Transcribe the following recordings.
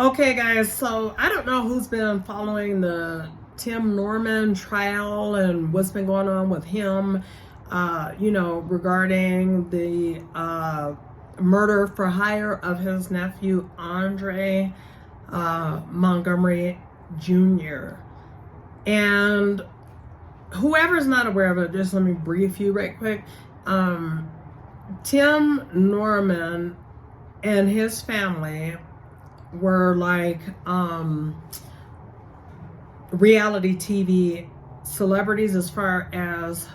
Okay, guys, so I don't know who's been following the Tim Norman trial and what's been going on with him, regarding the murder for hire of his nephew, Andre Montgomery Jr. And whoever's not aware of it, just let me brief you right quick. Tim Norman and his family were like reality TV celebrities as far as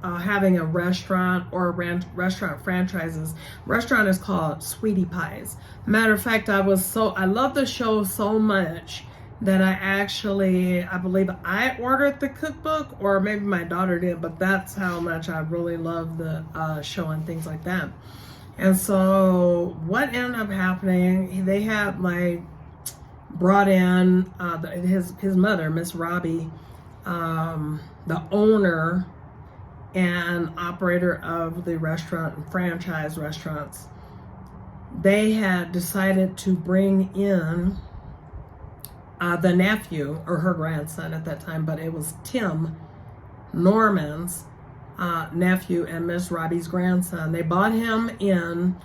having a restaurant or restaurant franchises. Restaurant is called Sweetie Pies. Matter of fact, I love the show so much that I believe I ordered the cookbook, or maybe my daughter did, but that's how much I really love the show and things like that. And so what ended up happening, they had brought in his mother, Miss Robbie, the owner and operator of the restaurant and franchise restaurants. They had decided to bring in the nephew, or her grandson at that time, but it was Tim Norman's nephew and Miss Robbie's grandson. They bought him in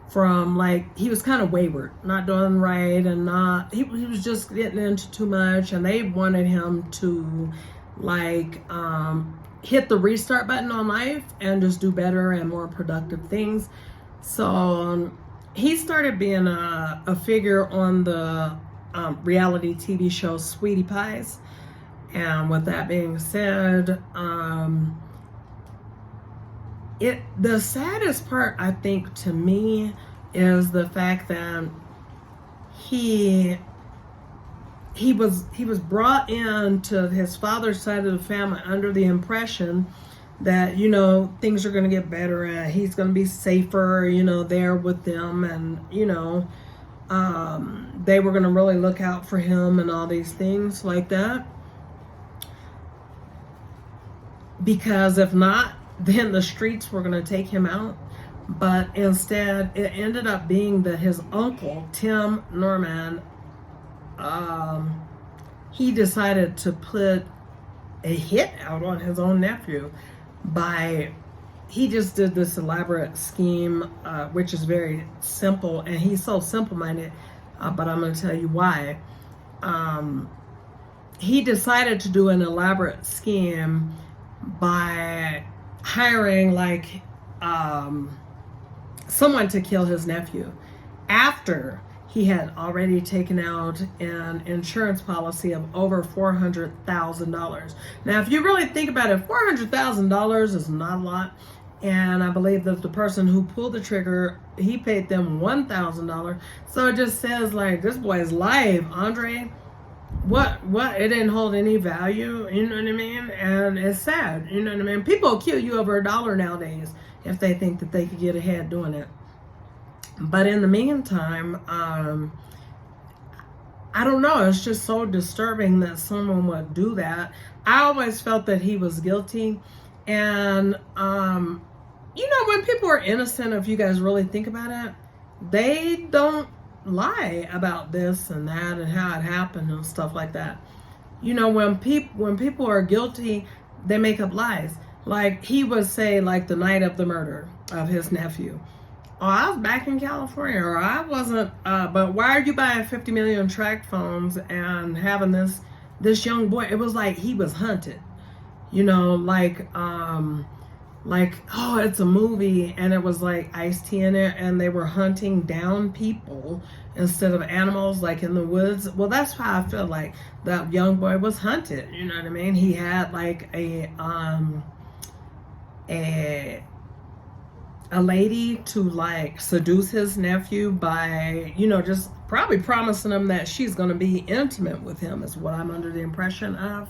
from he was kind of wayward, not doing right, and he was just getting into too much, and they wanted him to hit the restart button on life and just do better and more productive things. So he started being a figure on the reality TV show Sweetie Pies. And with that being said, the saddest part, I think, to me, is the fact that he was brought into his father's side of the family under the impression that things are going to get better and he's going to be safer, there with them, and they were going to really look out for him and all these things like that. Because if not, then the streets were going to take him out. But instead, it ended up being that his uncle, Tim Norman, he decided to put a hit out on his own nephew he just did this elaborate scheme, which is very simple, and he's so simple-minded, but I'm going to tell you why. He decided to do an elaborate scheme by hiring someone to kill his nephew after he had already taken out an insurance policy of over $400,000. Now, if you really think about it, $400,000 is not a lot. And I believe that the person who pulled the trigger, he paid them $1,000. So it just says this boy's life, Andre, what it didn't hold any value, you know what I mean? And it's sad, you know what I mean? People will kill you over $1 nowadays if they think that they could get ahead doing it. But in the meantime, I don't know, it's just so disturbing that someone would do that. I always felt that he was guilty. And when people are innocent, if you guys really think about it, they don't lie about this and that and how it happened and stuff like that. When people are guilty, they make up lies. He would say, the night of the murder of his nephew, oh, I was back in California, or I wasn't, but why are you buying 50 million track phones and having this young boy? It was he was hunted, oh, it's a movie, and it was Ice-T in it, and they were hunting down people instead of animals in the woods. Well, that's how I feel that young boy was hunted, you know what I mean? He had a lady to seduce his nephew by, just probably promising him that she's going to be intimate with him, is what I'm under the impression of.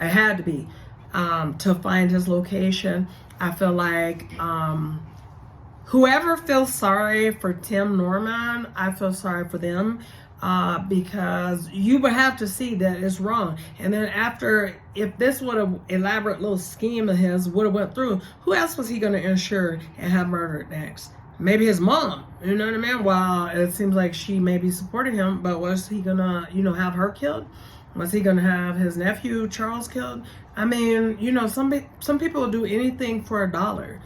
It had to be, to find his location. I feel whoever feels sorry for Tim Norman, I feel sorry for them, because you would have to see that it's wrong. And then if this would have elaborate little scheme of his would have went through, who else was he going to insure and have murdered next? maybe his mom, you know what I mean? Well, it seems like she may be supporting him, but was he gonna, have her killed? Was he gonna have his nephew Charles killed? I mean, some people will do anything for $1.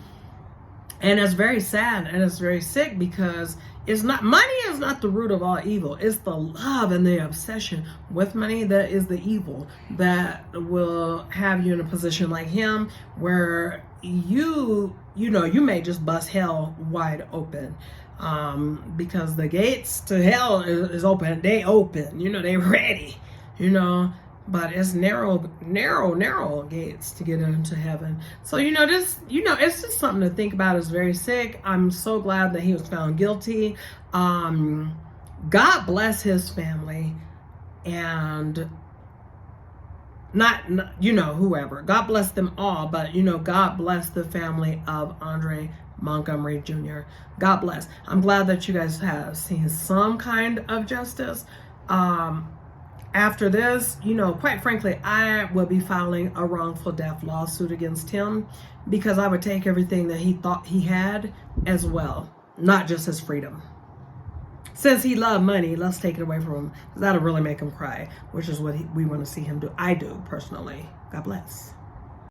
And it's very sad and it's very sick because money is not the root of all evil. It's the love and the obsession with money that is the evil that will have you in a position like him where you may just bust hell wide open. Because the gates to hell is open. They open, they ready, but it's narrow gates to get into heaven. So, it's just something to think about. It's very sick. I'm so glad that he was found guilty. God bless his family and not whoever. God bless them all, but, God bless the family of Andre Montgomery Jr. God bless. I'm glad that you guys have seen some kind of justice. After this, quite frankly, I will be filing a wrongful death lawsuit against him because I would take everything that he thought he had as well, not just his freedom. Since he loved money, let's take it away from him. That'll really make him cry, which is what we want to see him do. I do, personally. God bless.